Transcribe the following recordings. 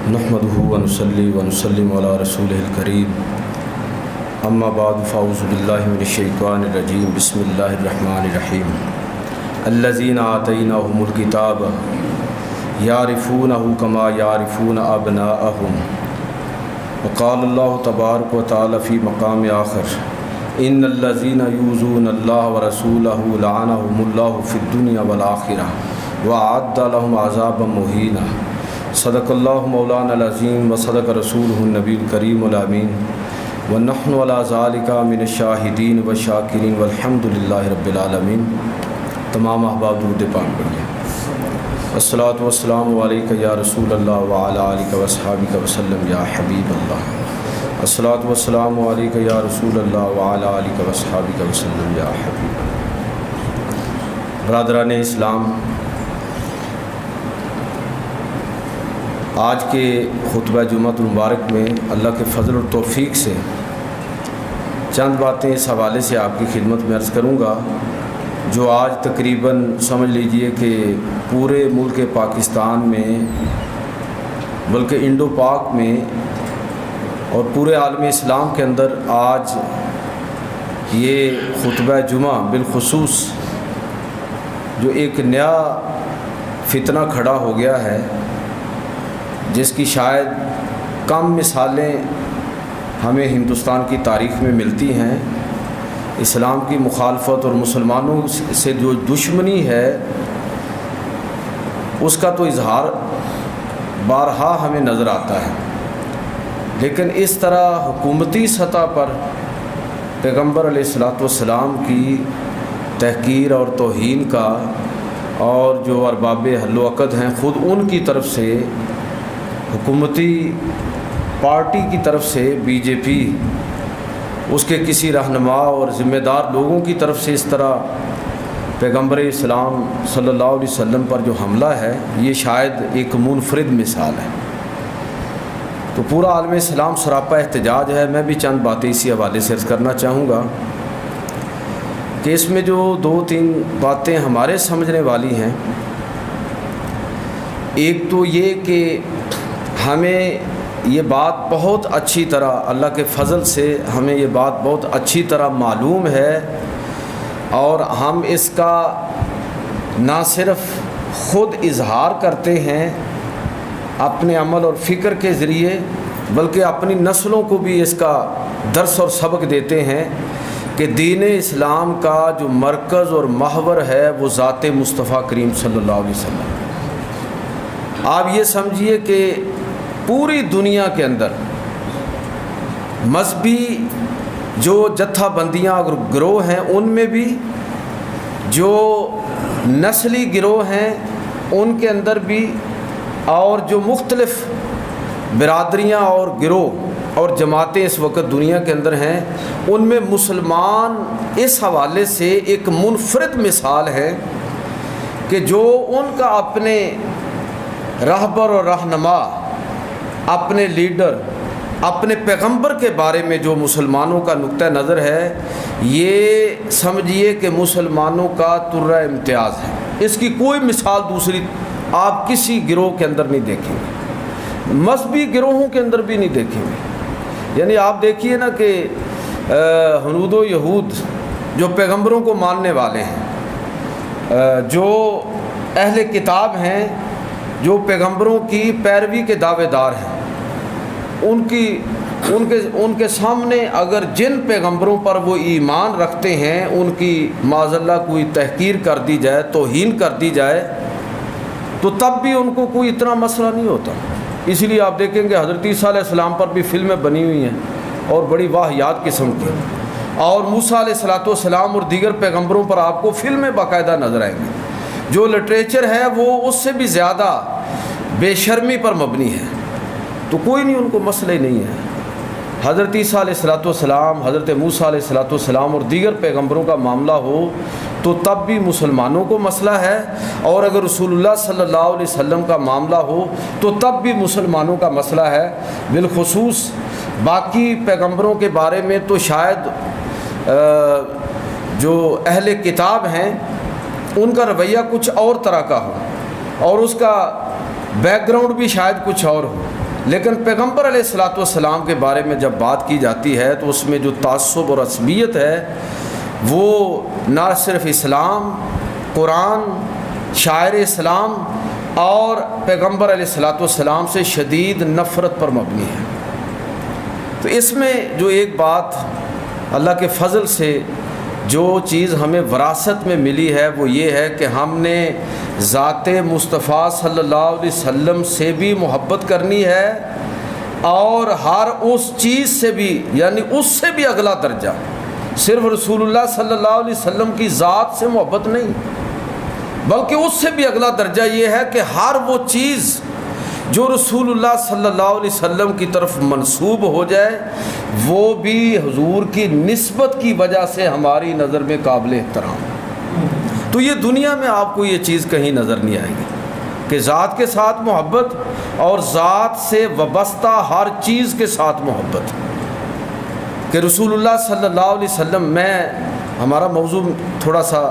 نحمدہ ونصلی ونسلم علی رسولہ الکریم اما بعد فاعوذ باللہ من الشیطان الرجیم بسم اللہ الرحمن الرحیم الذین آتیناہم الکتاب یعرفونہ کما یعرفون ابناءہم وقال اللہ تبارک و تعالی فی مقام آخر ان الذین یؤذون اللہ ورسولہ لعنہم اللہ فی الدنیا والآخرہ وأعد لهم عذابا مہینا صدق اللہ مولانا العظیم و صدق رسولہ النبی الکریم الامین ونحن علی ذالک من الشاہدین والشاکرین والحمد للہ رب العالمین۔ تمام احباب درود پاک پڑھیے۔ الصلاۃ والسلام علیک یا رسول اللہ وعلی آلک واصحابک وسلم یا حبیب اللہ۔ الصلاۃ والسلام علیک یا رسول اللہ وعلی آلک واصحابک وسلم یا حبیب اللہ۔ برادران اسلام، آج کے خطبہ جمعۃ المبارک میں اللہ کے فضل اور توفیق سے چند باتیں اس حوالے سے آپ کی خدمت میں عرض کروں گا جو آج تقریباً سمجھ لیجئے کہ پورے ملک پاکستان میں بلکہ انڈو پاک میں اور پورے عالم اسلام کے اندر آج یہ خطبہ جمعہ بالخصوص جو ایک نیا فتنہ کھڑا ہو گیا ہے، جس کی شاید کم مثالیں ہمیں ہندوستان کی تاریخ میں ملتی ہیں۔ اسلام کی مخالفت اور مسلمانوں سے جو دشمنی ہے اس کا تو اظہار بارہا ہمیں نظر آتا ہے، لیکن اس طرح حکومتی سطح پر پیغمبر علیہ الصلوۃ والسلام کی تحقیر اور توہین کا، اور جو ارباب حل و عقد ہیں خود ان کی طرف سے، حکومتی پارٹی کی طرف سے بی جے پی، اس کے کسی رہنما اور ذمہ دار لوگوں کی طرف سے اس طرح پیغمبر اسلام صلی اللہ علیہ وسلم پر جو حملہ ہے، یہ شاید ایک منفرد مثال ہے۔ تو پورا عالم اسلام سراپا احتجاج ہے۔ میں بھی چند باتیں اسی حوالے سے عرض کرنا چاہوں گا کہ اس میں جو دو تین باتیں ہمارے سمجھنے والی ہیں۔ ایک تو یہ کہ ہمیں یہ بات بہت اچھی طرح اللہ کے فضل سے ہمیں یہ بات بہت اچھی طرح معلوم ہے، اور ہم اس کا نہ صرف خود اظہار کرتے ہیں اپنے عمل اور فکر کے ذریعے، بلکہ اپنی نسلوں کو بھی اس کا درس اور سبق دیتے ہیں کہ دین اسلام کا جو مرکز اور محور ہے وہ ذات مصطفیٰ کریم صلی اللہ علیہ وسلم۔ آپ یہ سمجھیے کہ پوری دنیا کے اندر مذہبی جو جتھا بندیاں اور گروہ ہیں، ان میں بھی جو نسلی گروہ ہیں ان کے اندر بھی، اور جو مختلف برادریاں اور گروہ اور جماعتیں اس وقت دنیا کے اندر ہیں، ان میں مسلمان اس حوالے سے ایک منفرد مثال ہے کہ جو ان کا اپنے رہبر اور رہنما، اپنے لیڈر، اپنے پیغمبر کے بارے میں جو مسلمانوں کا نقطہ نظر ہے، یہ سمجھیے کہ مسلمانوں کا ترہ امتیاز ہے۔ اس کی کوئی مثال دوسری آپ کسی گروہ کے اندر نہیں دیکھیں گے، مذہبی گروہوں کے اندر بھی نہیں دیکھیں گے۔ یعنی آپ دیکھیے نا کہ ہنود و یہود جو پیغمبروں کو ماننے والے ہیں، جو اہل کتاب ہیں، جو پیغمبروں کی پیروی کے دعوے دار ہیں، ان کے سامنے اگر جن پیغمبروں پر وہ ایمان رکھتے ہیں ان کی معاذاللہ کوئی تحقیر کر دی جائے، توہین کر دی جائے، تو تب بھی ان کو کوئی اتنا مسئلہ نہیں ہوتا۔ اس لیے آپ دیکھیں گے حضرت عیسیٰ علیہ السلام پر بھی فلمیں بنی ہوئی ہیں اور بڑی واہیات قسم کی، اور موسیٰ علیہ السلام اور دیگر پیغمبروں پر آپ کو فلمیں باقاعدہ نظر آئیں گی۔ جو لٹریچر ہے وہ اس سے بھی زیادہ بے شرمی پر مبنی ہے، تو کوئی نہیں، ان کو مسئلہ ہی نہیں ہے۔ حضرت عیسیٰ علیہ السلام، حضرت موسیٰ علیہ السلام اور دیگر پیغمبروں کا معاملہ ہو تو تب بھی مسلمانوں کو مسئلہ ہے، اور اگر رسول اللہ صلی اللہ علیہ وسلم کا معاملہ ہو تو تب بھی مسلمانوں کا مسئلہ ہے۔ بالخصوص باقی پیغمبروں کے بارے میں تو شاید جو اہل کتاب ہیں ان کا رویہ کچھ اور طرح کا ہو، اور اس کا بیک گراؤنڈ بھی شاید کچھ اور ہو، لیکن پیغمبر علیہ الصلوۃ والسلام کے بارے میں جب بات کی جاتی ہے تو اس میں جو تعصب اور عصبیت ہے وہ نہ صرف اسلام، قرآن، شاعر اسلام اور پیغمبر علیہ الصلوۃ والسلام سے شدید نفرت پر مبنی ہے۔ تو اس میں جو ایک بات اللہ کے فضل سے جو چیز ہمیں وراثت میں ملی ہے وہ یہ ہے کہ ہم نے ذات مصطفیٰ صلی اللہ علیہ وسلم سے بھی محبت کرنی ہے، اور ہر اس چیز سے بھی، یعنی اس سے بھی اگلا درجہ، صرف رسول اللہ صلی اللہ علیہ وسلم کی ذات سے محبت نہیں، بلکہ اس سے بھی اگلا درجہ یہ ہے کہ ہر وہ چیز جو رسول اللہ صلی اللہ علیہ وسلم کی طرف منسوب ہو جائے وہ بھی حضور کی نسبت کی وجہ سے ہماری نظر میں قابل احترام۔ تو یہ دنیا میں آپ کو یہ چیز کہیں نظر نہیں آئے گی کہ ذات کے ساتھ محبت اور ذات سے وابستہ ہر چیز کے ساتھ محبت، کہ رسول اللہ صلی اللہ علیہ وسلم، ہمارا موضوع تھوڑا سا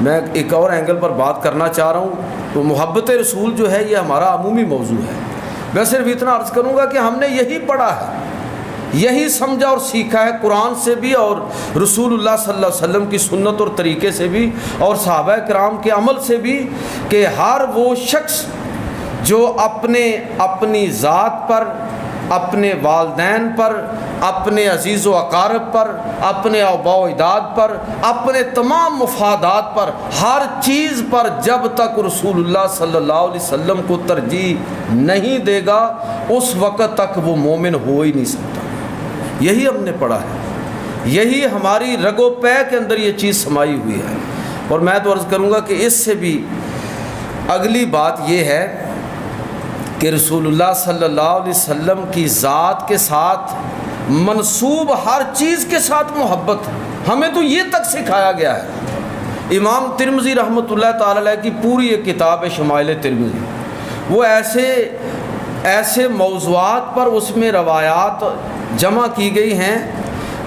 میں ایک اور اینگل پر بات کرنا چاہ رہا ہوں، تو محبت رسول جو ہے یہ ہمارا عمومی موضوع ہے۔ میں صرف اتنا عرض کروں گا کہ ہم نے یہی پڑھا ہے، یہی سمجھا اور سیکھا ہے قرآن سے بھی اور رسول اللہ صلی اللہ علیہ وسلم کی سنت اور طریقے سے بھی اور صحابہ کرام کے عمل سے بھی، کہ ہر وہ شخص جو اپنی ذات پر، اپنے والدین پر، اپنے عزیز و اقارب پر، اپنے آباء و اجداد پر، اپنے تمام مفادات پر، ہر چیز پر جب تک رسول اللہ صلی اللہ علیہ وسلم کو ترجیح نہیں دے گا اس وقت تک وہ مومن ہو ہی نہیں سکتا۔ یہی ہم نے پڑھا ہے، یہی ہماری رگ و پے کے اندر یہ چیز سمائی ہوئی ہے۔ اور میں تو عرض کروں گا کہ اس سے بھی اگلی بات یہ ہے کہ رسول اللہ صلی اللہ علیہ وسلم کی ذات کے ساتھ منسوب ہر چیز کے ساتھ محبت، ہمیں تو یہ تک سکھایا گیا ہے۔ امام ترمذی رحمۃ اللہ تعالی علیہ کی پوری ایک کتاب ہے شمائل ترمذی، وہ ایسے موضوعات پر اس میں روایات جمع کی گئی ہیں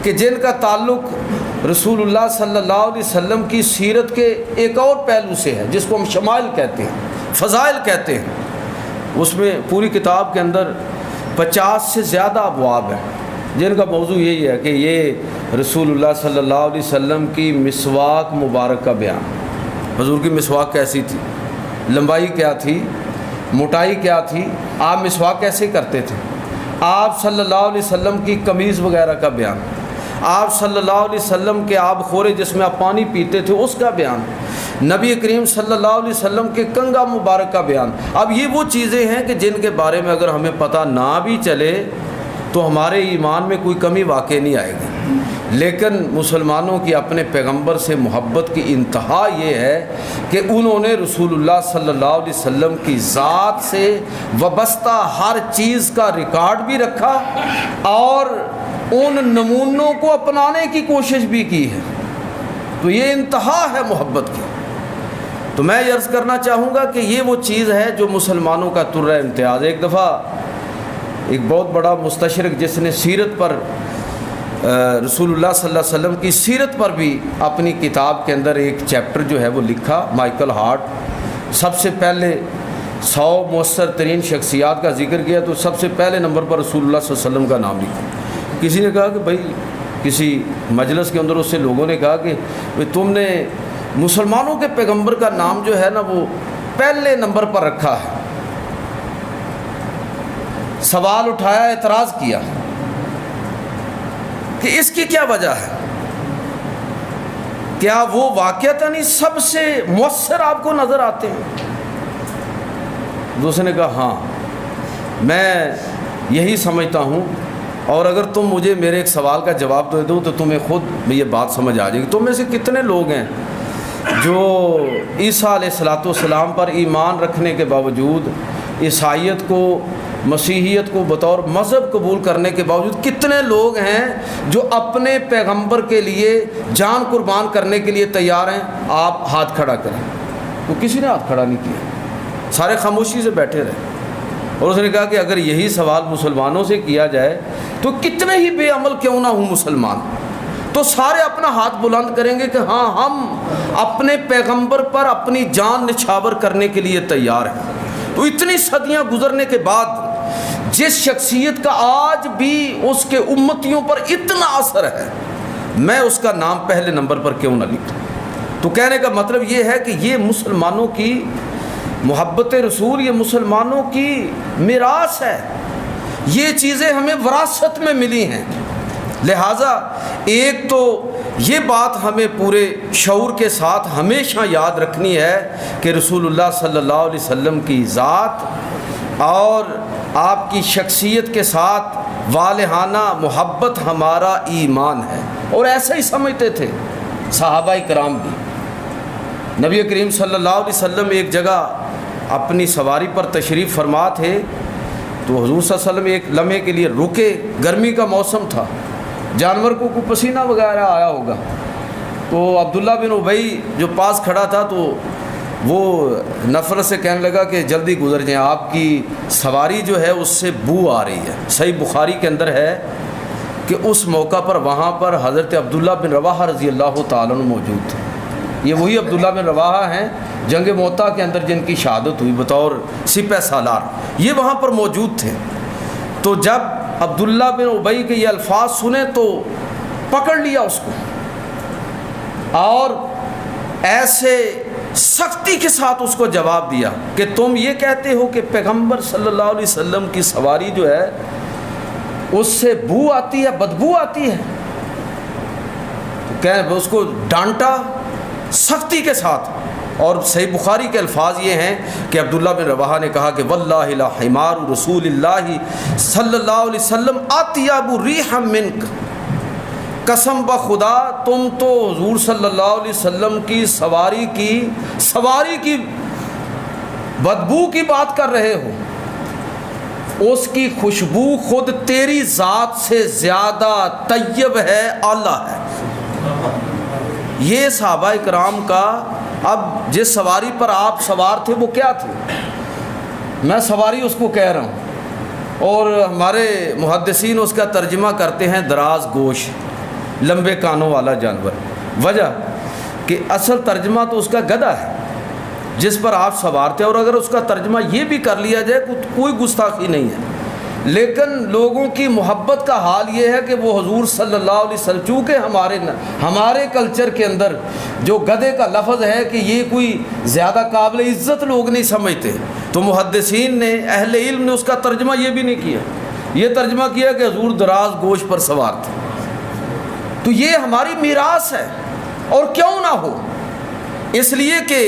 کہ جن کا تعلق رسول اللہ صلی اللہ علیہ وسلم کی سیرت کے ایک اور پہلو سے ہے جس کو ہم شمائل کہتے ہیں، فضائل کہتے ہیں۔ اس میں پوری کتاب کے اندر 50 سے زیادہ ابواب ہیں جن کا موضوع یہی ہے کہ یہ رسول اللہ صلی اللہ علیہ وسلم کی مسواک مبارک کا بیان، حضور کی مسواک کیسی تھی، لمبائی کیا تھی، موٹائی کیا تھی، آپ مسواک کیسے کرتے تھے، آپ صلی اللہ علیہ وسلم کی قمیض وغیرہ کا بیان، آپ صلی اللہ علیہ وسلم کے آب خورے جس میں آپ پانی پیتے تھے اس کا بیان، نبی کریم صلی اللہ علیہ وسلم کے کنگا مبارک کا بیان۔ اب یہ وہ چیزیں ہیں کہ جن کے بارے میں اگر ہمیں پتہ نہ بھی چلے تو ہمارے ایمان میں کوئی کمی واقع نہیں آئے گی، لیکن مسلمانوں کی اپنے پیغمبر سے محبت کی انتہا یہ ہے کہ انہوں نے رسول اللہ صلی اللہ علیہ وسلم کی ذات سے وابستہ ہر چیز کا ریکارڈ بھی رکھا اور ان نمونوں کو اپنانے کی کوشش بھی کی ہے۔ تو یہ انتہا ہے محبت کی۔ تو میں یہ عرض کرنا چاہوں گا کہ یہ وہ چیز ہے جو مسلمانوں کا ترہ امتیاز ہے۔ ایک دفعہ ایک بہت بڑا مستشرق جس نے سیرت پر، رسول اللہ صلی اللہ علیہ وسلم کی سیرت پر بھی اپنی کتاب کے اندر ایک چیپٹر جو ہے وہ لکھا، مائیکل ہارٹ، سب سے پہلے 100 مؤثر ترین شخصیات کا ذکر کیا تو سب سے پہلے نمبر پر رسول اللہ صلی اللہ علیہ وسلم کا نام لکھا۔ کسی نے کہا کہ بھائی، کسی مجلس کے اندر اس سے لوگوں نے کہا کہ تم نے مسلمانوں کے پیغمبر کا نام جو ہے نا وہ پہلے نمبر پر رکھا ہے۔ سوال اٹھایا، اعتراض کیا کہ اس کی کیا وجہ ہے، کیا وہ واقعتاً سب سے مؤثر آپ کو نظر آتے ہیں؟ دوسرے نے کہا ہاں، میں یہی سمجھتا ہوں، اور اگر تم مجھے میرے ایک سوال کا جواب دے دو تو تمہیں خود یہ بات سمجھ آ جائے گی۔ تم میں سے کتنے لوگ ہیں جو عیسیٰ علیہ الصلوۃ والسلام پر ایمان رکھنے کے باوجود، عیسائیت کو، مسیحیت کو بطور مذہب قبول کرنے کے باوجود کتنے لوگ ہیں جو اپنے پیغمبر کے لیے جان قربان کرنے کے لیے تیار ہیں؟ آپ ہاتھ کھڑا کریں۔ تو کسی نے ہاتھ کھڑا نہیں کیا، سارے خاموشی سے بیٹھے رہے۔ اور اس نے کہا کہ اگر یہی سوال مسلمانوں سے کیا جائے تو کتنے ہی بے عمل کیوں نہ ہوں مسلمان، تو سارے اپنا ہاتھ بلند کریں گے کہ ہاں، ہم اپنے پیغمبر پر اپنی جان نچھاور کرنے کے لیے تیار ہیں۔ تو اتنی صدیاں گزرنے کے بعد جس شخصیت کا آج بھی اس کے امتیوں پر اتنا اثر ہے، میں اس کا نام پہلے نمبر پر کیوں نہ لکھوں؟ تو کہنے کا مطلب یہ ہے کہ یہ مسلمانوں کی محبت رسول، یہ مسلمانوں کی میراث ہے، یہ چیزیں ہمیں وراثت میں ملی ہیں۔ لہٰذا ایک تو یہ بات ہمیں پورے شعور کے ساتھ ہمیشہ یاد رکھنی ہے کہ رسول اللہ صلی اللہ علیہ وسلم کی ذات اور آپ کی شخصیت کے ساتھ والہانہ محبت ہمارا ایمان ہے، اور ایسا ہی سمجھتے تھے صحابہ کرام بھی۔ نبی کریم صلی اللہ علیہ وسلم ایک جگہ اپنی سواری پر تشریف فرما تھے، تو حضور صلی اللہ علیہ وسلم ایک لمحے کے لیے رکے، گرمی کا موسم تھا، جانور کو کوئی پسینہ وغیرہ آیا ہوگا، تو عبداللہ بن ابی جو پاس کھڑا تھا تو وہ نفرت سے کہنے لگا کہ جلدی گزر جائیں، آپ کی سواری جو ہے اس سے بو آ رہی ہے۔ صحیح بخاری کے اندر ہے کہ اس موقع پر وہاں پر حضرت عبداللہ بن رواحہ رضی اللہ تعالیٰ عنہ موجود تھے۔ یہ وہی عبداللہ بن رواحہ ہیں جنگ موطا کے اندر جن کی شہادت ہوئی بطور سپہ سالار، یہ وہاں پر موجود تھے۔ تو جب عبداللہ بن ابی کے یہ الفاظ سنے تو پکڑ لیا اس کو، اور ایسے سختی کے ساتھ اس کو جواب دیا کہ تم یہ کہتے ہو کہ پیغمبر صلی اللہ علیہ وسلم کی سواری جو ہے اس سے بو آتی ہے، بدبو آتی ہے؟ کہ اس کو ڈانٹا سختی کے ساتھ، اور صحیح بخاری کے الفاظ یہ ہیں کہ عبداللہ بن رواحہ نے کہا کہ واللہ لا حمار رسول اللہ صلی اللہ علیہ وسلم اطیب ریحا منک، قسم بخدا تم تو حضور صلی اللہ علیہ وسلم کی سواری کی بدبو کی بات کر رہے ہو، اس کی خوشبو خود تیری ذات سے زیادہ طیب ہے، اعلیٰ ہے۔ یہ صحابہ کرام کا، اب جس سواری پر آپ سوار تھے وہ کیا تھی؟ میں سواری اس کو کہہ رہا ہوں، اور ہمارے محدثین اس کا ترجمہ کرتے ہیں دراز گوش، لمبے کانوں والا جانور۔ وجہ کہ اصل ترجمہ تو اس کا گدھا ہے جس پر آپ سوار تھے، اور اگر اس کا ترجمہ یہ بھی کر لیا جائے کوئی گستاخی نہیں ہے، لیکن لوگوں کی محبت کا حال یہ ہے کہ وہ حضور صلی اللہ علیہ وسلم، چونکہ ہمارے کلچر کے اندر جو گدھے کا لفظ ہے کہ یہ کوئی زیادہ قابل عزت لوگ نہیں سمجھتے، تو محدثین نے، اہل علم نے اس کا ترجمہ یہ بھی نہیں کیا، یہ ترجمہ کیا کہ حضور دراز گوش پر سوار تھے۔ تو یہ ہماری میراث ہے، اور کیوں نہ ہو، اس لیے کہ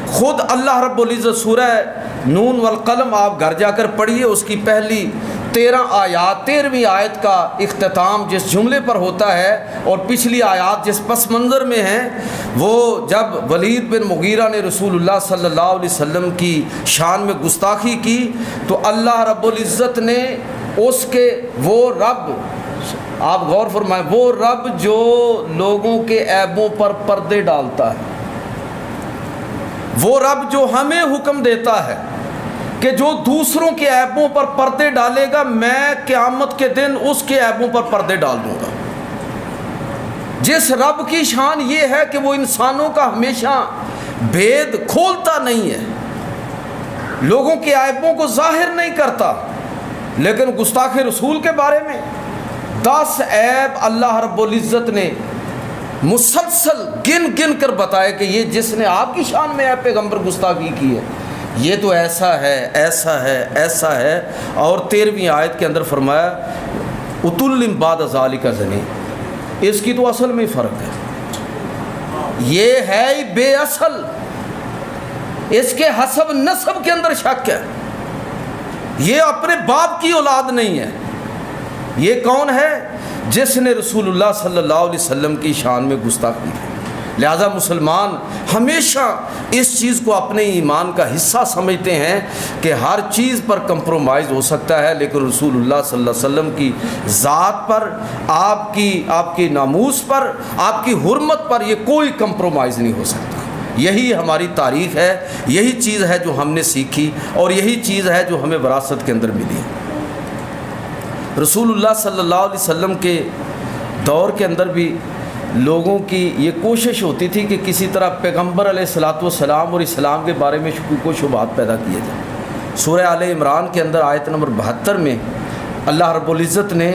خود اللہ رب العزت سورہ نون والقلم آپ گھر جا کر پڑھیے، اس کی پہلی 13ویں آیت کا اختتام جس جملے پر ہوتا ہے، اور پچھلی آیات جس پس منظر میں ہیں، وہ جب ولید بن مغیرہ نے رسول اللہ صلی اللہ علیہ وسلم کی شان میں گستاخی کی تو اللہ رب العزت نے اس کے، وہ رب، آپ غور فرمائیں، وہ رب جو لوگوں کے عیبوں پر پردے ڈالتا ہے، وہ رب جو ہمیں حکم دیتا ہے کہ جو دوسروں کے عیبوں پر پردے ڈالے گا میں قیامت کے دن اس کے عیبوں پر پردے ڈال دوں گا۔ جس رب کی شان یہ ہے کہ وہ انسانوں کا ہمیشہ بھید کھولتا نہیں ہے، لوگوں کے عیبوں کو ظاہر نہیں کرتا، لیکن گستاخ رسول کے بارے میں 10 عیب اللہ رب العزت نے مسلسل گن کر بتایا کہ یہ جس نے آپ کی شان میں ہے پیغمبر گستاخی کی ہے، یہ تو ایسا ہے، ایسا ہے، ایسا ہے۔ اور 13ویں آیت کے اندر فرمایا اتل بعد ذالک زنی، اس کی تو اصل میں فرق ہے، یہ ہے ہی بے اصل، اس کے حسب نسب کے اندر شک ہے، یہ اپنے باپ کی اولاد نہیں ہے۔ یہ کون ہے؟ جس نے رسول اللہ صلی اللہ علیہ وسلم کی شان میں گستاخی کی۔ لہذا مسلمان ہمیشہ اس چیز کو اپنے ایمان کا حصہ سمجھتے ہیں کہ ہر چیز پر کمپرومائز ہو سکتا ہے، لیکن رسول اللہ صلی اللہ علیہ وسلم کی ذات پر، آپ کی ناموس پر، آپ کی حرمت پر یہ کوئی کمپرومائز نہیں ہو سکتا۔ یہی ہماری تاریخ ہے، یہی چیز ہے جو ہم نے سیکھی، اور یہی چیز ہے جو ہمیں وراثت کے اندر ملی۔ رسول اللہ صلی اللہ علیہ وسلم کے دور کے اندر بھی لوگوں کی یہ کوشش ہوتی تھی کہ کسی طرح پیغمبر علیہ الصلوۃ والسلام اور اسلام کے بارے میں شکوک و شبہات پیدا کیے جائیں۔ سورہ آل عمران کے اندر آیت نمبر 72 میں اللہ رب العزت نے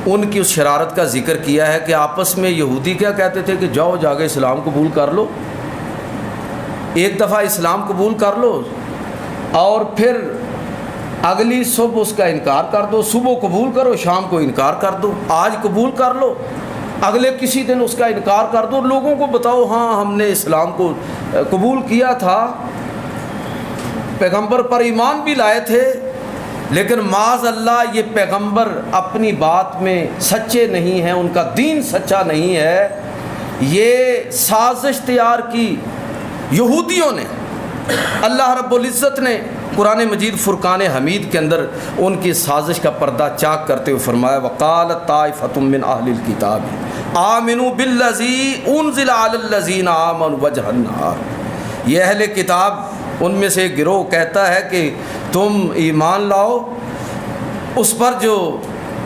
ان کی اس شرارت کا ذکر کیا ہے کہ آپس میں یہودی کیا کہتے تھے کہ جاؤ جا کے اسلام قبول کر لو، ایک دفعہ اسلام قبول کر لو اور پھر اگلی صبح اس کا انکار کر دو، صبح قبول کرو شام کو انکار کر دو، آج قبول کر لو اگلے کسی دن اس کا انکار کر دو، لوگوں کو بتاؤ ہاں ہم نے اسلام کو قبول کیا تھا، پیغمبر پر ایمان بھی لائے تھے، لیکن معاذ اللہ یہ پیغمبر اپنی بات میں سچے نہیں ہیں، ان کا دین سچا نہیں ہے، یہ سازش تیار کی یہودیوں نے۔ اللہ رب العزت نے قرآن مجید فرقان حمید کے اندر ان کی سازش کا پردہ چاک کرتے ہوئے فرمایا وقالت طائفۃ من اہل الکتاب آمنوا بالذی انزل علی الذین آمنوا وجہ النہار، یہ اہل کتاب ان میں سے ایک گروہ کہتا ہے کہ تم ایمان لاؤ اس پر جو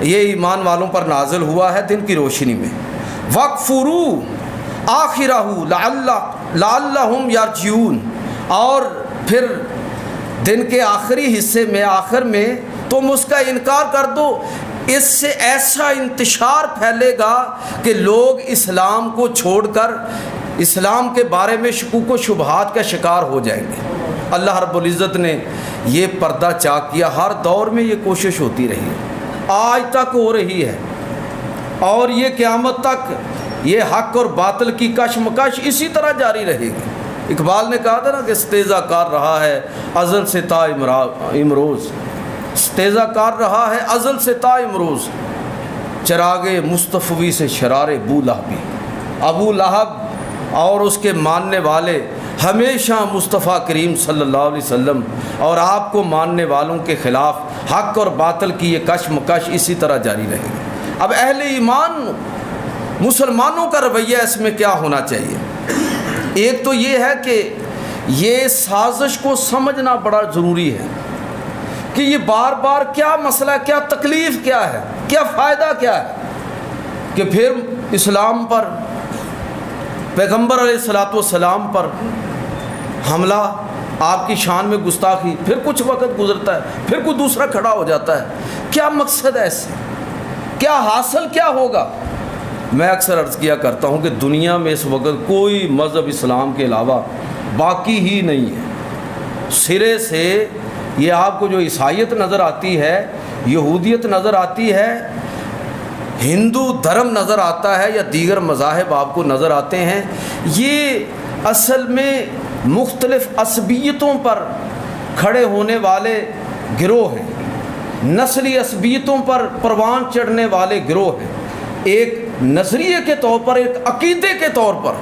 یہ ایمان والوں پر نازل ہوا ہے دن کی روشنی میں، وَاکْفُرُوا آخِرَهُ لَعَلَّهُمْ یَرْجِعُونَ، اور پھر دن کے آخری حصے میں آخر میں تم اس کا انکار کر دو، اس سے ایسا انتشار پھیلے گا کہ لوگ اسلام کو چھوڑ کر اسلام کے بارے میں شکوک و شبہات کا شکار ہو جائیں گے۔ اللہ رب العزت نے یہ پردہ چاک کیا، ہر دور میں یہ کوشش ہوتی رہی ہے، آج تک ہو رہی ہے، اور یہ قیامت تک یہ حق اور باطل کی کشمکش اسی طرح جاری رہے گی۔ اقبال نے کہا تھا نا کہ استیزا کار رہا ہے ازل سے تا امروز، استیزا کار رہا ہے ازل سے تا امروز، چراغ مصطفی سے شرار ابو لہبی، ابو لہب اور اس کے ماننے والے ہمیشہ مصطفیٰ کریم صلی اللہ علیہ وسلم اور آپ کو ماننے والوں کے خلاف حق اور باطل کی یہ کشمکش اسی طرح جاری رہے گی۔ اب اہل ایمان مسلمانوں کا رویہ اس میں کیا ہونا چاہیے؟ ایک تو یہ ہے کہ یہ سازش کو سمجھنا بڑا ضروری ہے کہ یہ بار بار کیا مسئلہ، کیا تکلیف کیا ہے، کیا فائدہ کیا ہے کہ پھر اسلام پر، پیغمبر علیہ الصلوۃ والسلام پر حملہ، آپ کی شان میں گستاخی، پھر کچھ وقت گزرتا ہے پھر کوئی دوسرا کھڑا ہو جاتا ہے، کیا مقصد ہے اس سے، کیا حاصل کیا ہوگا؟ میں اکثر عرض کیا کرتا ہوں کہ دنیا میں اس وقت کوئی مذہب اسلام کے علاوہ باقی ہی نہیں ہے، سرے سے یہ آپ کو جو عیسائیت نظر آتی ہے، یہودیت نظر آتی ہے، ہندو دھرم نظر آتا ہے یا دیگر مذاہب آپ کو نظر آتے ہیں، یہ اصل میں مختلف عصبیتوں پر کھڑے ہونے والے گروہ ہیں، نسلی عصبیتوں پر پروان چڑھنے والے گروہ ہیں، ایک نظریے کے طور پر، ایک عقیدے کے طور پر،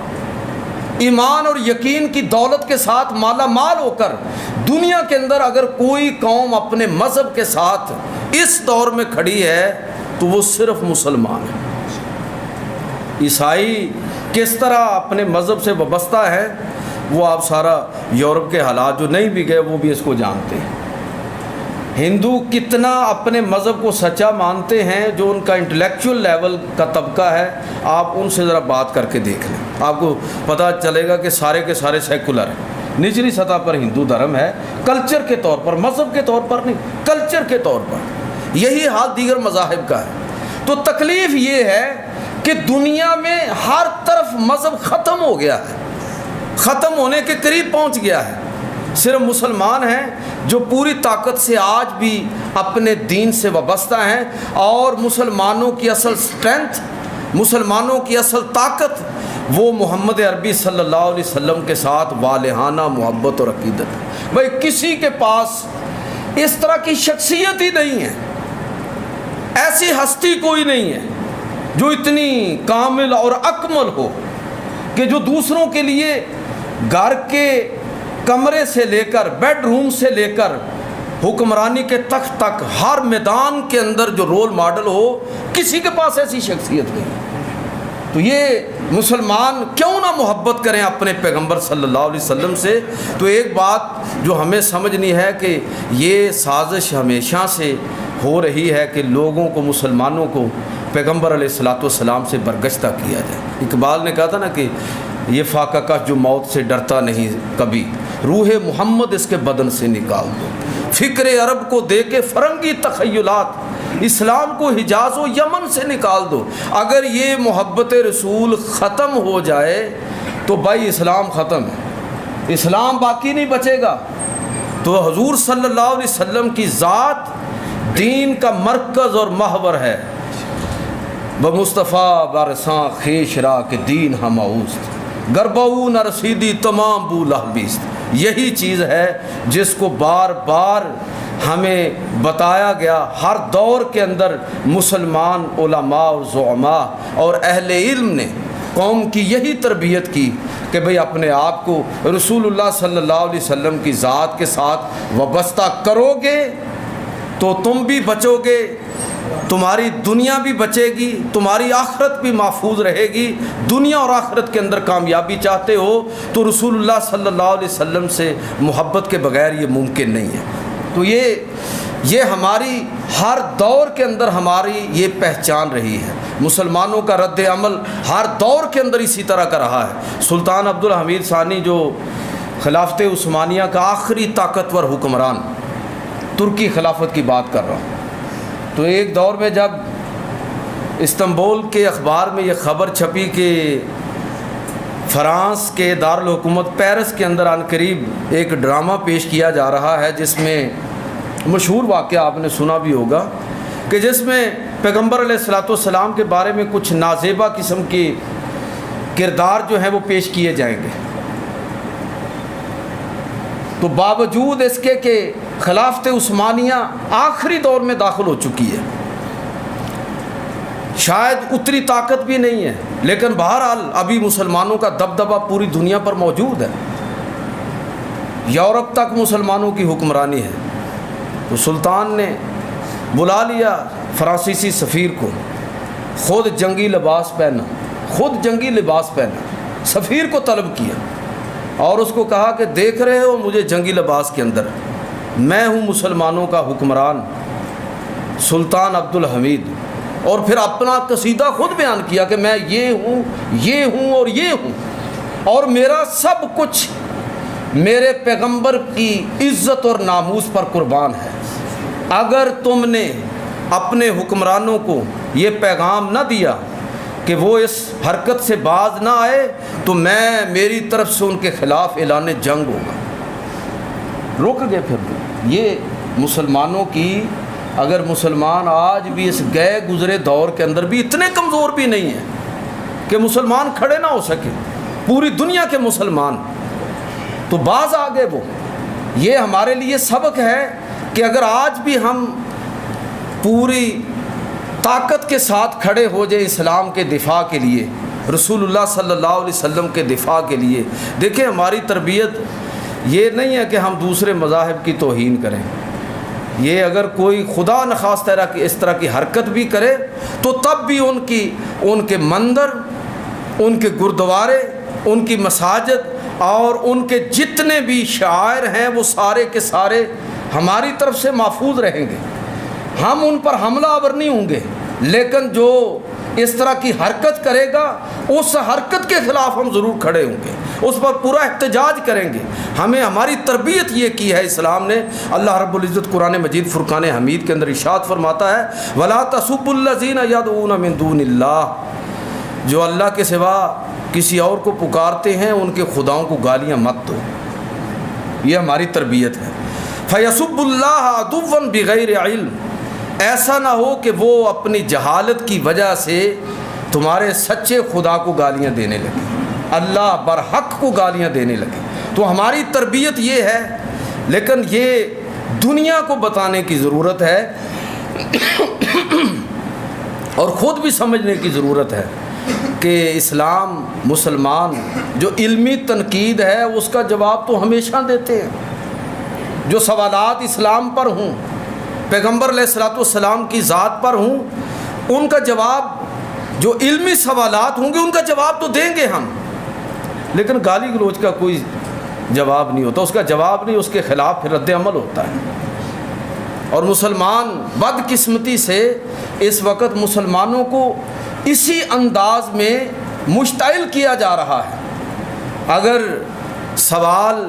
ایمان اور یقین کی دولت کے ساتھ مالا مال ہو کر دنیا کے اندر اگر کوئی قوم اپنے مذہب کے ساتھ اس دور میں کھڑی ہے تو وہ صرف مسلمان ہیں۔ عیسائی کس طرح اپنے مذہب سے وابستہ ہے وہ آپ سارا یورپ کے حالات جو نہیں بھی گئے وہ بھی اس کو جانتے ہیں، ہندو کتنا اپنے مذہب کو سچا مانتے ہیں، جو ان کا انٹلیکچول لیول کا طبقہ ہے آپ ان سے ذرا بات کر کے دیکھ لیں، آپ کو پتہ چلے گا کہ سارے کے سارے سیکولر ہیں، نچلی سطح پر ہندو دھرم ہے، کلچر کے طور پر، مذہب کے طور پر نہیں، کلچر کے طور پر، یہی حال دیگر مذاہب کا ہے۔ تو تکلیف یہ ہے کہ دنیا میں ہر طرف مذہب ختم ہو گیا ہے، ختم ہونے کے قریب پہنچ گیا ہے، صرف مسلمان ہیں جو پوری طاقت سے آج بھی اپنے دین سے وابستہ ہیں، اور مسلمانوں کی اصل سٹرینتھ، مسلمانوں کی اصل طاقت وہ محمد عربی صلی اللہ علیہ وسلم کے ساتھ والہانہ محبت اور عقیدت ہے۔ بھائی کسی کے پاس اس طرح کی شخصیت ہی نہیں ہے، ایسی ہستی کوئی نہیں ہے جو اتنی کامل اور اکمل ہو کہ جو دوسروں کے لیے گھر کے کمرے سے لے کر، بیڈ روم سے لے کر حکمرانی کے تخت تک ہر میدان کے اندر جو رول ماڈل ہو، کسی کے پاس ایسی شخصیت نہیں۔ تو یہ مسلمان کیوں نہ محبت کریں اپنے پیغمبر صلی اللہ علیہ وسلم سے؟ تو ایک بات جو ہمیں سمجھنی ہے کہ یہ سازش ہمیشہ سے ہو رہی ہے کہ لوگوں کو، مسلمانوں کو پیغمبر علیہ الصلوۃ والسلام سے برگشتہ کیا جائے۔ اقبال نے کہا تھا نا کہ یہ فاقہ کش جو موت سے ڈرتا نہیں کبھی، روح محمد اس کے بدن سے نکال دو۔ فکر عرب کو دے کے فرنگی تخیلات، اسلام کو حجاز و یمن سے نکال دو۔ اگر یہ محبت رسول ختم ہو جائے تو بھائی اسلام ختم ہے، اسلام باقی نہیں بچے گا۔ تو حضور صلی اللہ علیہ وسلم کی ذات دین کا مرکز اور محور ہے۔ بمصطفیٰ بارساں خیش را کہ دین ہم اوست، گربعو نہ رسیدی تمام بو لہبیست۔ یہی چیز ہے جس کو بار بار ہمیں بتایا گیا۔ ہر دور کے اندر مسلمان علماء اور زعماء اور اہل علم نے قوم کی یہی تربیت کی کہ بھئی اپنے آپ کو رسول اللہ صلی اللہ علیہ وسلم کی ذات کے ساتھ وابستہ کرو گے تو تم بھی بچو گے، تمہاری دنیا بھی بچے گی، تمہاری آخرت بھی محفوظ رہے گی۔ دنیا اور آخرت کے اندر کامیابی چاہتے ہو تو رسول اللہ صلی اللہ علیہ وسلم سے محبت کے بغیر یہ ممکن نہیں ہے۔ تو یہ ہماری ہر دور کے اندر ہماری یہ پہچان رہی ہے۔ مسلمانوں کا رد عمل ہر دور کے اندر اسی طرح کا رہا ہے۔ سلطان عبدالحمید ثانی جو خلافت عثمانیہ کا آخری طاقتور حکمران، ترکی خلافت کی بات کر رہا ہوں، تو ایک دور میں جب استنبول کے اخبار میں یہ خبر چھپی کہ فرانس کے دارالحکومت پیرس کے اندر عنقریب ایک ڈرامہ پیش کیا جا رہا ہے، جس میں مشہور واقعہ آپ نے سنا بھی ہوگا کہ جس میں پیغمبر علیہ الصلوۃ والسلام کے بارے میں کچھ نازیبا قسم کے کردار جو ہیں وہ پیش کیے جائیں گے، تو باوجود اس کے کہ خلافت عثمانیہ آخری دور میں داخل ہو چکی ہے، شاید اتنی طاقت بھی نہیں ہے، لیکن بہرحال ابھی مسلمانوں کا دبدبہ پوری دنیا پر موجود ہے، یورپ تک مسلمانوں کی حکمرانی ہے۔ تو سلطان نے بلا لیا فرانسیسی سفیر کو، خود جنگی لباس پہنا، سفیر کو طلب کیا اور اس کو کہا کہ دیکھ رہے ہو مجھے جنگی لباس کے اندر، میں ہوں مسلمانوں کا حکمران سلطان عبدالحمید، اور پھر اپنا قصیدہ خود بیان کیا کہ میں یہ ہوں اور یہ ہوں، اور میرا سب کچھ میرے پیغمبر کی عزت اور ناموس پر قربان ہے۔ اگر تم نے اپنے حکمرانوں کو یہ پیغام نہ دیا کہ وہ اس حرکت سے باز نہ آئے تو میری طرف سے ان کے خلاف اعلان جنگ ہوگا۔ رک گئے پھر بھی۔ یہ مسلمانوں کی، اگر مسلمان آج بھی اس گئے گزرے دور کے اندر بھی اتنے کمزور بھی نہیں ہیں کہ مسلمان کھڑے نہ ہو سکے، پوری دنیا کے مسلمان تو باز آ گئے وہ۔ یہ ہمارے لیے سبق ہے کہ اگر آج بھی ہم پوری طاقت کے ساتھ کھڑے ہو جائیں اسلام کے دفاع کے لیے، رسول اللہ صلی اللہ علیہ وسلم کے دفاع کے لیے۔ دیکھیں ہماری تربیت یہ نہیں ہے کہ ہم دوسرے مذاہب کی توہین کریں، یہ اگر کوئی خدا نخواستہ اس طرح کی حرکت بھی کرے تو تب بھی ان کے مندر، ان کے گردوارے، ان کی مساجد اور ان کے جتنے بھی شعائر ہیں وہ سارے کے سارے ہماری طرف سے محفوظ رہیں گے۔ ہم ان پر حملہ آور نہیں ہوں گے، لیکن جو اس طرح کی حرکت کرے گا اس حرکت کے خلاف ہم ضرور کھڑے ہوں گے، اس پر پورا احتجاج کریں گے۔ ہماری تربیت یہ کی ہے اسلام نے۔ اللہ رب العزت قرآن مجید فرقان حمید کے اندر ارشاد فرماتا ہے وَلَا تَسُبُّوا الَّذِينَ يَدْعُونَ مِن دُونِ اللَّهِ، جو اللہ کے سوا کسی اور کو پکارتے ہیں ان کے خداؤں کو گالیاں مت دو۔ یہ ہماری تربیت ہے۔ فَيَسُبُّ اللَّهَ عَدُوًّا بِغَيْرِ عِلْمٍ، ایسا نہ ہو کہ وہ اپنی جہالت کی وجہ سے تمہارے سچے خدا کو گالیاں دینے لگے، اللہ برحق کو گالیاں دینے لگے۔ تو ہماری تربیت یہ ہے، لیکن یہ دنیا کو بتانے کی ضرورت ہے اور خود بھی سمجھنے کی ضرورت ہے کہ اسلام، مسلمان جو علمی تنقید ہے اس کا جواب تو ہمیشہ دیتے ہیں۔ جو سوالات اسلام پر ہوں، پیغمبر علیہ الصلوۃ والسلام کی ذات پر ہوں، ان کا جواب، جو علمی سوالات ہوں گے ان کا جواب تو دیں گے ہم، لیکن گالی گلوچ کا کوئی جواب نہیں ہوتا، اس کا جواب نہیں، اس کے خلاف پھر رد عمل ہوتا ہے۔ اور مسلمان بدقسمتی سے اس وقت مسلمانوں کو اسی انداز میں مشتعل کیا جا رہا ہے۔ اگر سوال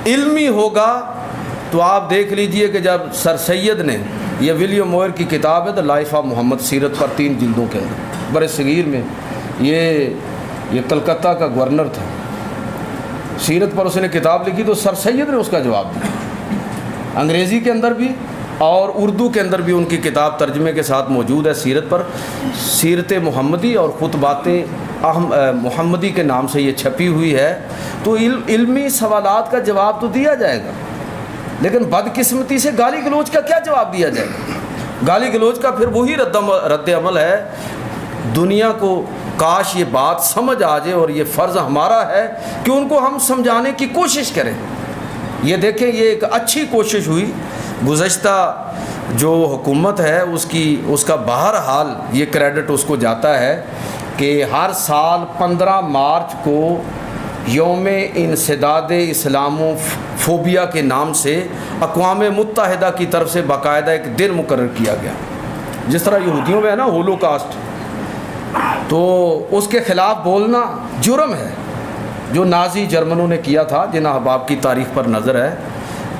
علمی ہوگا تو آپ دیکھ لیجئے کہ جب سر سید نے، یہ ولیم موئر کی کتاب ہے دا لائف آف محمد، سیرت پر 3 جلدوں کے اندر، برِ صغیر میں، یہ کلکتہ کا گورنر تھا، سیرت پر اس نے کتاب لکھی تو سر سید نے اس کا جواب دیا، انگریزی کے اندر بھی اور اردو کے اندر بھی ان کی کتاب ترجمے کے ساتھ موجود ہے سیرت پر، سیرت محمدی اور خطبات محمدی کے نام سے یہ چھپی ہوئی ہے۔ تو علمی سوالات کا جواب تو دیا جائے گا، لیکن بدقسمتی سے گالی گلوچ کا کیا جواب دیا جائے گا؟ گالی گلوچ کا پھر وہی رد عمل ہے۔ دنیا کو کاش یہ بات سمجھ آ جائے، اور یہ فرض ہمارا ہے کہ ان کو ہم سمجھانے کی کوشش کریں۔ یہ دیکھیں، یہ ایک اچھی کوشش ہوئی گزشتہ جو حکومت ہے اس کا بہرحال یہ کریڈٹ اس کو جاتا ہے کہ ہر سال 15 مارچ کو یوم انسداد اسلامو فوبیا کے نام سے اقوام متحدہ کی طرف سے باقاعدہ ایک دن مقرر کیا گیا، جس طرح یہودیوں میں ہے نا ہولو کاسٹ، تو اس کے خلاف بولنا جرم ہے، جو نازی جرمنوں نے کیا تھا، جن احباب کی تاریخ پر نظر ہے،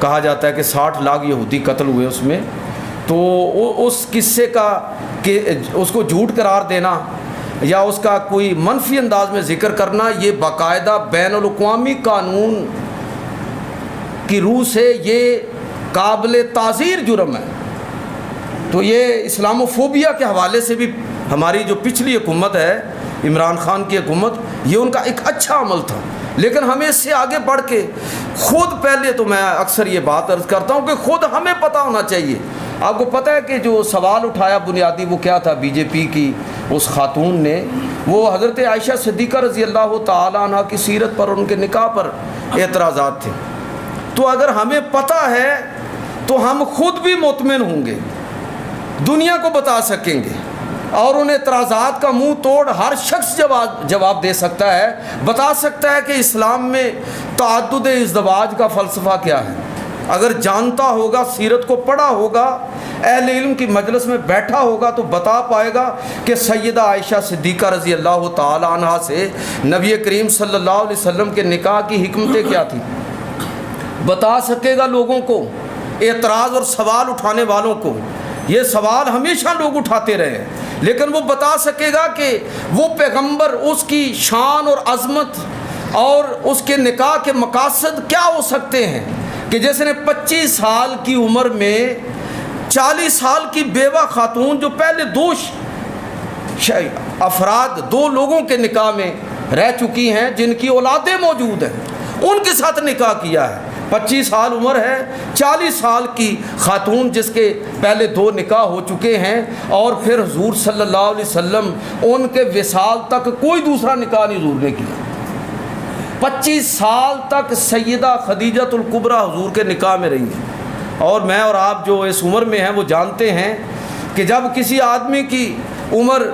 کہا جاتا ہے کہ 60 لاکھ یہودی قتل ہوئے اس میں، تو اس قصے کا کہ اس کو جھوٹ قرار دینا یا اس کا کوئی منفی انداز میں ذکر کرنا، یہ باقاعدہ بین الاقوامی قانون کی روح سے یہ قابل تعزیر جرم ہے۔ تو یہ اسلاموفوبیا کے حوالے سے بھی ہماری جو پچھلی حکومت ہے، عمران خان کی حکومت، یہ ان کا ایک اچھا عمل تھا، لیکن ہمیں اس سے آگے بڑھ کے خود، پہلے تو میں اکثر یہ بات عرض کرتا ہوں کہ خود ہمیں پتہ ہونا چاہیے۔ آپ کو پتہ ہے کہ جو سوال اٹھایا بنیادی وہ کیا تھا؟ بی جے پی کی اس خاتون نے، وہ حضرت عائشہ صدیقہ رضی اللہ تعالی عنہ کی سیرت پر، ان کے نکاح پر اعتراضات تھے۔ تو اگر ہمیں پتہ ہے تو ہم خود بھی مطمئن ہوں گے، دنیا کو بتا سکیں گے، اور ان اعتراضات کا منہ توڑ ہر شخص جواب دے سکتا ہے، بتا سکتا ہے کہ اسلام میں تعدد ازدواج کا فلسفہ کیا ہے۔ اگر جانتا ہوگا، سیرت کو پڑھا ہوگا، اہل علم کی مجلس میں بیٹھا ہوگا، تو بتا پائے گا کہ سیدہ عائشہ صدیقہ رضی اللہ تعالی عنہ سے نبی کریم صلی اللہ علیہ وسلم کے نکاح کی حکمتیں کیا تھیں، بتا سکے گا لوگوں کو، اعتراض اور سوال اٹھانے والوں کو۔ یہ سوال ہمیشہ لوگ اٹھاتے رہے ہیں، لیکن وہ بتا سکے گا کہ وہ پیغمبر، اس کی شان اور عظمت اور اس کے نکاح کے مقاصد کیا ہو سکتے ہیں، کہ جس نے 25 سال کی عمر میں 40 سال کی بیوہ خاتون، جو پہلے 2 لوگوں کے نکاح میں رہ چکی ہیں، جن کی اولادیں موجود ہیں، ان کے ساتھ نکاح کیا ہے۔ 25 سال عمر ہے، 40 سال کی خاتون جس کے پہلے 2 نکاح ہو چکے ہیں، اور پھر حضور صلی اللہ علیہ وسلم ان کے وصال تک کوئی دوسرا نکاح نہیں حضور نے کیا۔ 25 سال تک سیدہ خدیجۃ الکبریٰ حضور کے نکاح میں رہی ہیں، اور میں اور آپ جو اس عمر میں ہیں وہ جانتے ہیں کہ جب کسی آدمی کی عمر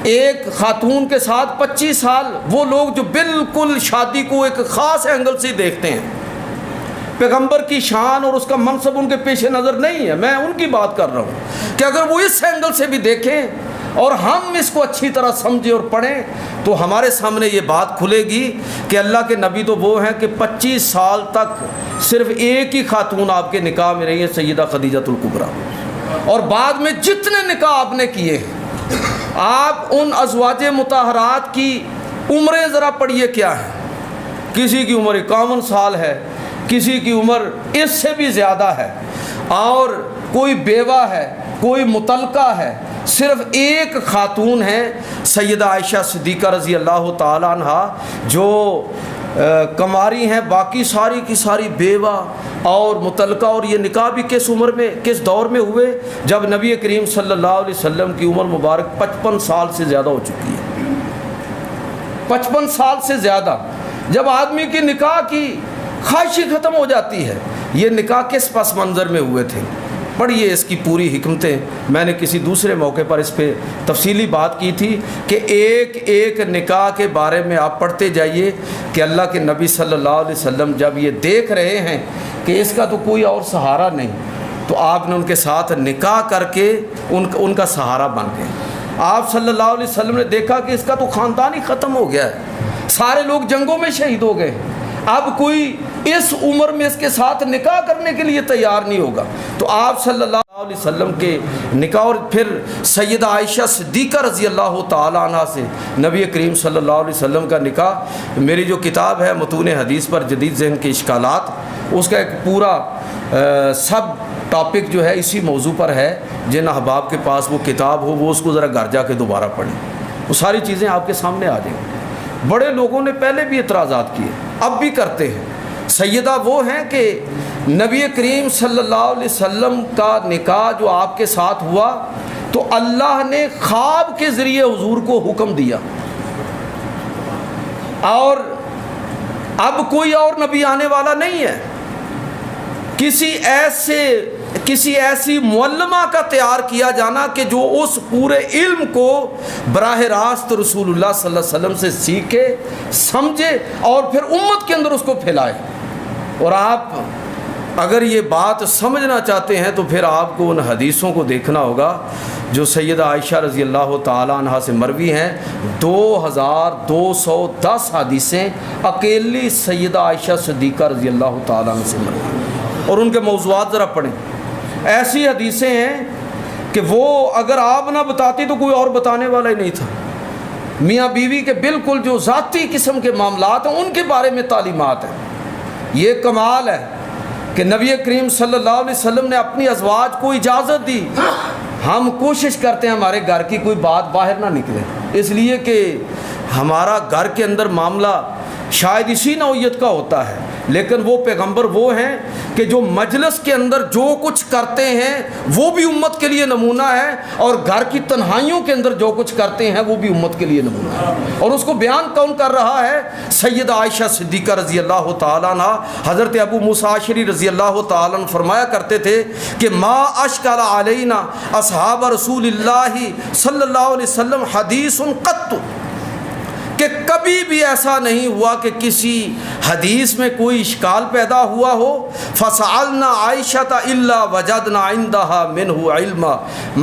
ایک خاتون کے ساتھ 25 سال، وہ لوگ جو بالکل شادی کو ایک خاص اینگل سے دیکھتے ہیں، پیغمبر کی شان اور اس کا منصب ان کے پیش نظر نہیں ہے، میں ان کی بات کر رہا ہوں کہ اگر وہ اس اینگل سے بھی دیکھیں اور ہم اس کو اچھی طرح سمجھیں اور پڑھیں، تو ہمارے سامنے یہ بات کھلے گی کہ اللہ کے نبی تو وہ ہیں کہ 25 سال تک صرف ایک ہی خاتون آپ کے نکاح میں رہی ہے، سیدہ خدیجۃ الکبریٰ، اور بعد میں جتنے نکاح آپ نے کیے ہیں، آپ ان ازواج مطہرات کی عمریں ذرا پڑھیے کیا ہے۔ کسی کی عمر 51 سال ہے، کسی کی عمر اس سے بھی زیادہ ہے، اور کوئی بیوہ ہے، کوئی مطلقہ ہے، صرف ایک خاتون ہے سیدہ عائشہ صدیقہ رضی اللہ تعالی عنہ جو کماری ہیں، باقی ساری کی ساری بیوہ اور مطلقہ۔ اور یہ نکاح بھی کس عمر میں، کس دور میں ہوئے؟ جب نبی کریم صلی اللہ علیہ وسلم کی عمر مبارک 55 سال سے زیادہ ہو چکی ہے، 55 سال سے زیادہ، جب آدمی کی نکاح کی خواہش ہی ختم ہو جاتی ہے۔ یہ نکاح کس پس منظر میں ہوئے تھے؟ پڑھیے اس کی پوری حکمتیں، میں نے کسی دوسرے موقع پر اس پہ تفصیلی بات کی تھی کہ ایک ایک نکاح کے بارے میں آپ پڑھتے جائیے کہ اللہ کے نبی صلی اللہ علیہ وسلم جب یہ دیکھ رہے ہیں کہ اس کا تو کوئی اور سہارا نہیں، تو آپ نے ان کے ساتھ نکاح کر کے ان کا سہارا بن گئے۔ آپ صلی اللہ علیہ وسلم نے دیکھا کہ اس کا تو خاندان ہی ختم ہو گیا ہے، سارے لوگ جنگوں میں شہید ہو گئے، اب کوئی اس عمر میں اس کے ساتھ نکاح کرنے کے لیے تیار نہیں ہوگا. تو آپ صلی اللہ علیہ وسلم کے نکاح اور پھر سیدہ عائشہ صدیقہ رضی اللہ تعالی عنہ سے نبی کریم صلی اللہ علیہ وسلم کا نکاح. میری جو کتاب ہے متون حدیث پر جدید ذہن کے اشکالات، اس کا ایک پورا سب ٹاپک جو ہے اسی موضوع پر ہے. جن احباب کے پاس وہ کتاب ہو وہ اس کو ذرا گھر جا کے دوبارہ پڑھیں، وہ ساری چیزیں آپ کے سامنے آ جائیں گی. بڑے لوگوں نے پہلے بھی اعتراضات کیے، اب بھی کرتے ہیں. سیدہ وہ ہیں کہ نبی کریم صلی اللہ علیہ وسلم کا نکاح جو آپ کے ساتھ ہوا تو اللہ نے خواب کے ذریعے حضور کو حکم دیا، اور اب کوئی اور نبی آنے والا نہیں ہے. کسی ایسی معلمہ کا تیار کیا جانا کہ جو اس پورے علم کو براہ راست رسول اللہ صلی اللہ علیہ وسلم سے سیکھے، سمجھے اور پھر امت کے اندر اس کو پھیلائے. اور آپ اگر یہ بات سمجھنا چاہتے ہیں تو پھر آپ کو ان حدیثوں کو دیکھنا ہوگا جو سیدہ عائشہ رضی اللہ تعالیٰ عنہ سے مروی ہیں. 2210 حدیثیں اکیلی سیدہ عائشہ صدیقہ رضی اللہ تعالیٰ عنہ سے مروی، اور ان کے موضوعات ذرا پڑھیں. ایسی حدیثیں ہیں کہ وہ اگر آپ نہ بتاتی تو کوئی اور بتانے والا ہی نہیں تھا. میاں بیوی کے بالکل جو ذاتی قسم کے معاملات ہیں ان کے بارے میں تعلیمات ہیں. یہ کمال ہے کہ نبی کریم صلی اللہ علیہ وسلم نے اپنی ازواج کو اجازت دی. ہم کوشش کرتے ہیں ہمارے گھر کی کوئی بات باہر نہ نکلے، اس لیے کہ ہمارا گھر کے اندر معاملہ شاید اسی نوعیت کا ہوتا ہے. لیکن وہ پیغمبر وہ ہیں کہ جو مجلس کے اندر جو کچھ کرتے ہیں وہ بھی امت کے لیے نمونہ ہے، اور گھر کی تنہائیوں کے اندر جو کچھ کرتے ہیں وہ بھی امت کے لیے نمونہ ہے. اور اس کو بیان کون کر رہا ہے؟ سیدہ عائشہ صدیقہ رضی اللہ تعالیٰ عنہ. حضرت ابو موسیٰ اشعری رضی اللہ تعالیٰ عنہ فرمایا کرتے تھے کہ ما اشکل علینا اصحاب رسول اللہ صلی اللہ علیہ وسلم حدیث قط، کہ کبھی بھی ایسا نہیں ہوا کہ کسی حدیث میں کوئی اشکال پیدا ہوا ہو. فسألنا عائشہ الا وجدنا عندها منه علما،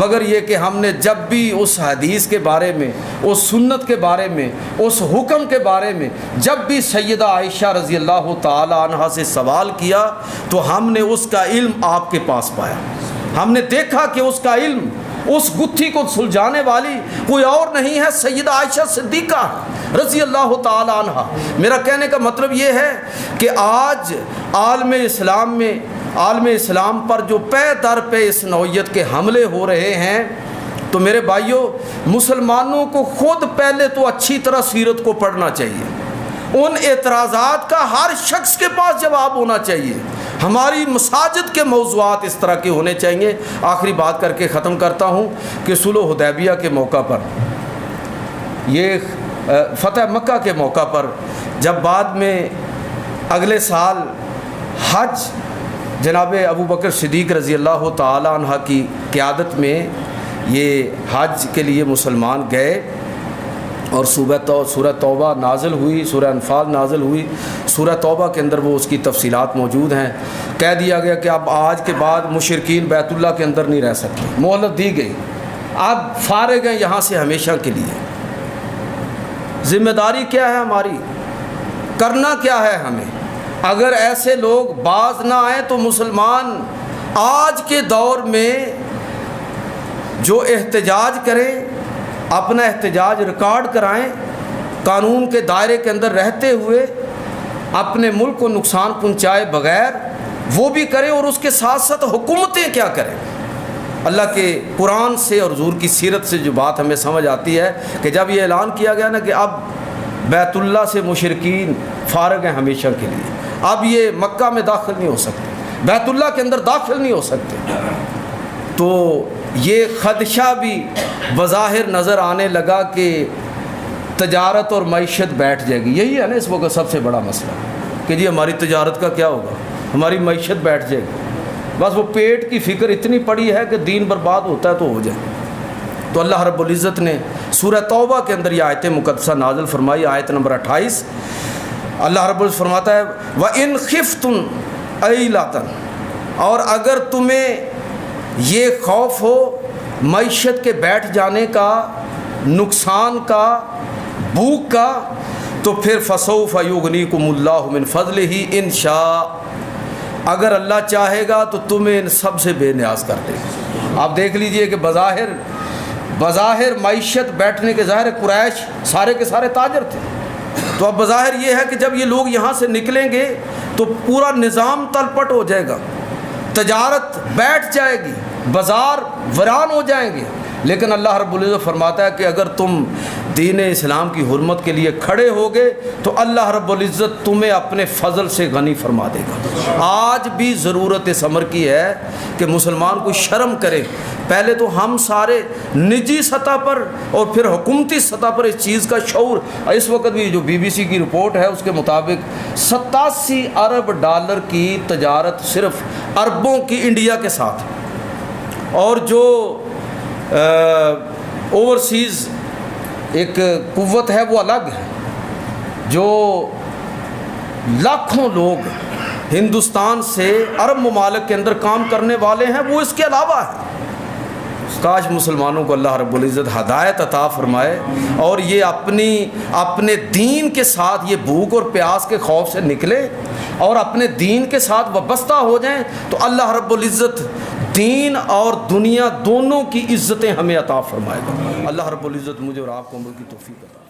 مگر یہ کہ ہم نے جب بھی اس حدیث کے بارے میں، اس سنت کے بارے میں، اس حکم کے بارے میں جب بھی سیدہ عائشہ رضی اللہ تعالی عنہا سے سوال کیا تو ہم نے اس کا علم آپ کے پاس پایا. ہم نے دیکھا کہ اس کا علم، اس گتھی کو سلجھانے والی کوئی اور نہیں ہے، سیدہ عائشہ صدیقہ رضی اللہ تعالی عنہ. میرا کہنے کا مطلب یہ ہے کہ آج عالم اسلام میں، عالم اسلام پر جو پے در پہ اس نوعیت کے حملے ہو رہے ہیں، تو میرے بھائیوں مسلمانوں کو خود پہلے تو اچھی طرح سیرت کو پڑھنا چاہیے. ان اعتراضات کا ہر شخص کے پاس جواب ہونا چاہیے. ہماری مساجد کے موضوعات اس طرح کے ہونے چاہیے. آخری بات کر کے ختم کرتا ہوں کہ صلح حدیبیہ کے موقع پر، یہ فتح مکہ کے موقع پر، جب بعد میں اگلے سال حج جناب ابو بکر صدیق رضی اللہ تعالی عنہ کی قیادت میں یہ حج کے لیے مسلمان گئے، اور سورہ توبہ نازل ہوئی، سورہ انفال نازل ہوئی. سورہ توبہ کے اندر وہ اس کی تفصیلات موجود ہیں. کہہ دیا گیا کہ اب آج کے بعد مشرکین بیت اللہ کے اندر نہیں رہ سکتے، مہلت دی گئی، اب فارغ ہیں یہاں سے ہمیشہ کے لیے. ذمہ داری کیا ہے ہماری؟ کرنا کیا ہے ہمیں؟ اگر ایسے لوگ باز نہ آئیں تو مسلمان آج کے دور میں جو احتجاج کریں، اپنا احتجاج ریکارڈ کرائیں، قانون کے دائرے کے اندر رہتے ہوئے اپنے ملک کو نقصان پہنچائے بغیر وہ بھی کریں، اور اس کے ساتھ ساتھ حکومتیں کیا کریں. اللہ کے قرآن سے اور حضور کی سیرت سے جو بات ہمیں سمجھ آتی ہے کہ جب یہ اعلان کیا گیا نا کہ اب بیت اللہ سے مشرکین فارغ ہیں ہمیشہ کے لیے، اب یہ مکہ میں داخل نہیں ہو سکتے، بیت اللہ کے اندر داخل نہیں ہو سکتے، تو یہ خدشہ بھی بظاہر نظر آنے لگا کہ تجارت اور معیشت بیٹھ جائے گی. یہی ہے نا اس وقت سب سے بڑا مسئلہ کہ جی ہماری تجارت کا کیا ہوگا، ہماری معیشت بیٹھ جائے گی. بس وہ پیٹ کی فکر اتنی پڑی ہے کہ دین برباد ہوتا ہے تو ہو جائے. تو اللہ رب العزت نے سورہ توبہ کے اندر یہ آیت مقدسہ نازل فرمائی. آیت نمبر 28 اللہ رب العزت فرماتا ہے وَإِنْ خِفْتُمْ عَيْلَةً، اور اگر تمہیں یہ خوف ہو معیشت کے بیٹھ جانے کا، نقصان کا، بھوک کا، تو پھر فسوف یغنیکم من فضلہ ان شاء، اگر اللہ چاہے گا تو تمہیں ان سب سے بے نیاز کر دے گا۔ آپ دیکھ لیجئے کہ بظاہر معیشت بیٹھنے کے ظاہر قریش سارے کے سارے تاجر تھے، تو اب بظاہر یہ ہے کہ جب یہ لوگ یہاں سے نکلیں گے تو پورا نظام تلپٹ ہو جائے گا، تجارت بیٹھ جائے گی، بازار ویران ہو جائیں گے، لیکن اللہ رب العزت فرماتا ہے کہ اگر تم دین اسلام کی حرمت کے لیے کھڑے ہوگے تو اللہ رب العزت تمہیں اپنے فضل سے غنی فرما دے گا۔ آج بھی ضرورت اس امر کی ہے کہ مسلمان کو شرم کرے، پہلے تو ہم سارے نجی سطح پر اور پھر حکومتی سطح پر اس چیز کا شعور، اس وقت بھی جو BBC کی رپورٹ ہے اس کے مطابق 87 ارب ڈالر کی تجارت صرف عربوں کی انڈیا کے ساتھ، اور جو اوورسیز ایک قوت ہے وہ الگ ہے، جو لاکھوں لوگ ہندوستان سے عرب ممالک کے اندر کام کرنے والے ہیں وہ اس کے علاوہ ہیں۔ کاش مسلمانوں کو اللہ رب العزت ہدایت عطا فرمائے اور یہ اپنے دین کے ساتھ یہ بھوک اور پیاس کے خوف سے نکلے اور اپنے دین کے ساتھ وابستہ ہو جائیں، تو اللہ رب العزت دین اور دنیا دونوں کی عزتیں ہمیں عطا فرمائے گا۔ اللہ رب العزت مجھے اور آپ کو عمل کی توفیق عطا۔